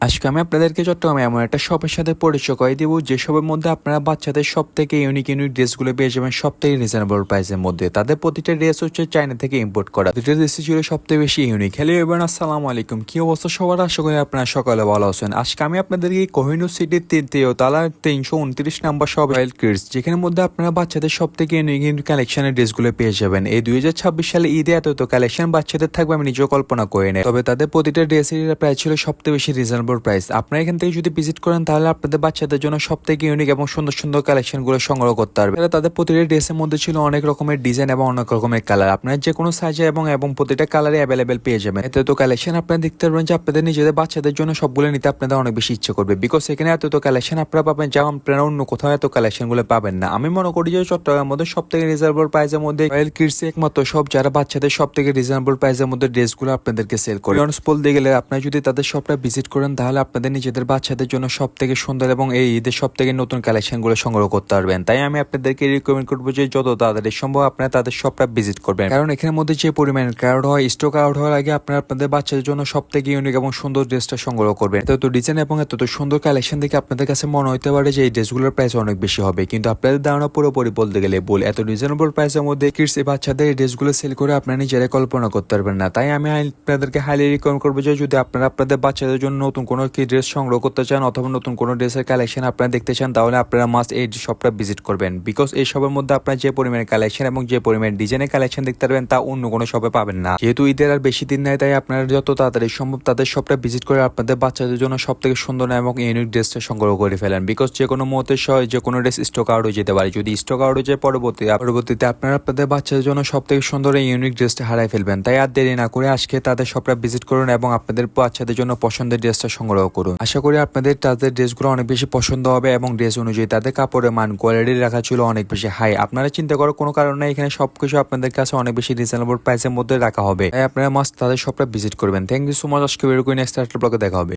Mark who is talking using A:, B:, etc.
A: আজকে আমি আপনাদেরকে চট্টগ্রামে এমন একটা শপের সাথে পরিচয় করে দিব যে শপের মধ্যে আপনারা বাচ্চাদের সব থেকে ইউনিক ড্রেসগুলো পেয়ে যাবেন সব থেকে রিজনেবল প্রাইসের মধ্যে। তাদের প্রতিটা ড্রেস হচ্ছে চায়না থেকে ইম্পোর্ট করা। দুটো ড্রেস ছিল সব থেকে বেশি ইউনিক। হ্যালো এভরিওয়ান, আসসালামু আলাইকুম। কি অবস্থা সবার? আশা করি আপনারা সকালে ভালো আছেন। আজকে আমি আপনাদেরকে কোহিনূর সিটির 3তলা 329 নাম্বার শপ রয়্যাল কিডস, যেখানের মধ্যে আপনারা বাচ্চাদের সব থেকে ইউনিক কালেকশনের ড্রেসগুলো পেয়ে যাবেন। এই 2026 সালে ঈদে এত কালেকশন বাচ্চাদের থাকবে আমি নিজেও কল্পনা করে নেই। তবে তাদের প্রতিটা ড্রেসের প্রাইস ছিল সব থেকে বেশি রিজনেবল প্রাইস। আপনারা এখান থেকে যদি ভিজিট করেন তাহলে আপনাদের বাচ্চাদের জন্য সব থেকে ইউনিক এবং সুন্দর সুন্দর কালেকশন গুলো সংগ্রহ করতে পারবে। তাদের প্রতিটা ড্রেসের মধ্যে ছিল অনেক রকমের ডিজাইন এবং অনেক রকমের কালার। আপনারা যে কোনো সাইজে এবং প্রতিটা কালারে অ্যাভেলেবেল পেয়ে যাবেন। এত কালেকশন আপনারা দেখতে পারবেন যে আপনাদের নিজেদের বাচ্চাদের জন্য সবগুলো নিতে আপনাদের অনেক বেশি ইচ্ছে করবে, বিকজ এখানে এত কালেকশন আপনারা পাবেন যা আপনারা অন্য কোথাও এত কালেকশন গুলো পাবেন না। আমি মনে করি যে চট্টগ্রামের মধ্যে সব থেকে রিজনেবল প্রাইসের মধ্যে রয়্যাল কিডস একমাত্র সব যারা বাচ্চাদের সব থেকে রিজনেবল প্রাইসের মধ্যে ড্রেসগুলো আপনাদেরকে সেল করে। বলতে গেলে আপনারা যদি তাদের শপটা ভিজিট করেন তাহলে আপনাদের নিজেদের বাচ্চাদের জন্য সব থেকে সুন্দর এবং এই ঈদের সব থেকে নতুন কালেকশন গুলো সংগ্রহ করতে পারবেন। তাই আমি আপনাদেরকে রিকমেন্ড করবো যে যত তাড়াতাড়ি সম্ভব আপনারা তাদের শপটা ভিজিট করবেন, কারণ এখানের মধ্যে যে পরিমাণ ক্রাউড হয়, স্টক আউট হওয়ার আগে আপনারা আপনাদের বাচ্চাদের জন্য সব থেকে ইউনিক এবং সুন্দর ড্রেসটা সংগ্রহ করবেন। এত ডিজাইন এবং এত সুন্দর কালেকশন দেখে আপনাদের কাছে মনে হতে পারে যে এই ড্রেসগুলোর প্রাইস অনেক বেশি হবে, কিন্তু আপনাদের ধারণা পুরোপুরি বলতে গেলে ভুল। এত রিজনেবল প্রাইসের মধ্যে কিডস বাচ্চাদের এই ড্রেসগুলো সেল করে আপনারা নিজেরাই কল্পনা করতে পারবেন না। তাই আমি আপনাদেরকে হাইলি রিকমেন্ড করবো যে যদি আপনারা আপনাদের বাচ্চাদের জন্য নতুন কোনো কি ড্রেস সংগ্রহ করতে চান অথবা নতুন কোনো ড্রেসের কালেকশন আপনারা দেখতে চান তাহলে আপনারা মাস্ট এই শপটা ভিজিট করবেন, বিকজ এই শপের মধ্যে আপনারা যে পরিমাণে কালেকশন এবং যে পরিমাণে ডিজাইনের কালেকশন দেখতে পারবেন তা অন্য কোনো শপে পাবেন না। যেহেতু ঈদের আর বেশি দিন নাই, তাই আপনারা যত তাড়াতাড়ি সম্ভব তাদের শপটা ভিজিট করে আপনাদের বাচ্চাদের জন্য সব থেকে সুন্দর এবং ইউনিক ড্রেসটা সংগ্রহ করে ফেলেন, বিকজ যে কোনো মুহূর্তে যে কোনো ড্রেস স্টক আউট হয়ে যেতে পারে। যদি স্টক আউট হয়ে যায় পরবর্তীতে আপনারা আপনাদের বাচ্চাদের জন্য সব থেকে সুন্দর এই ইউনিক ড্রেসটা হারাই ফেলবেন। তাই আর দেরি না করে আজকে তাদের শপটা ভিজিট করুন এবং আপনাদের বাচ্চাদের জন্য পছন্দের ড্রেসটা সংগ্রহ করুন। আশা করি আপনাদের তাদের ড্রেসগুলো অনেক বেশি পছন্দ হবে এবং ড্রেস অনুযায়ী তাদের কাপড়ের মান কোয়ালিটি রাখা ছিল অনেক বেশি হাই। আপনারা চিন্তা করার কোনো কারণ নেই, এখানে সবকিছু আপনাদের কাছে অনেক বেশি রিজনেবল প্রাইসের মধ্যে রাখা হবে। তাই আপনারা মাস্ট তাদের শপটা ভিজিট করবেন। Thank you so much. আজকে বের করে নেক্সট ব্লগে দেখা হবে।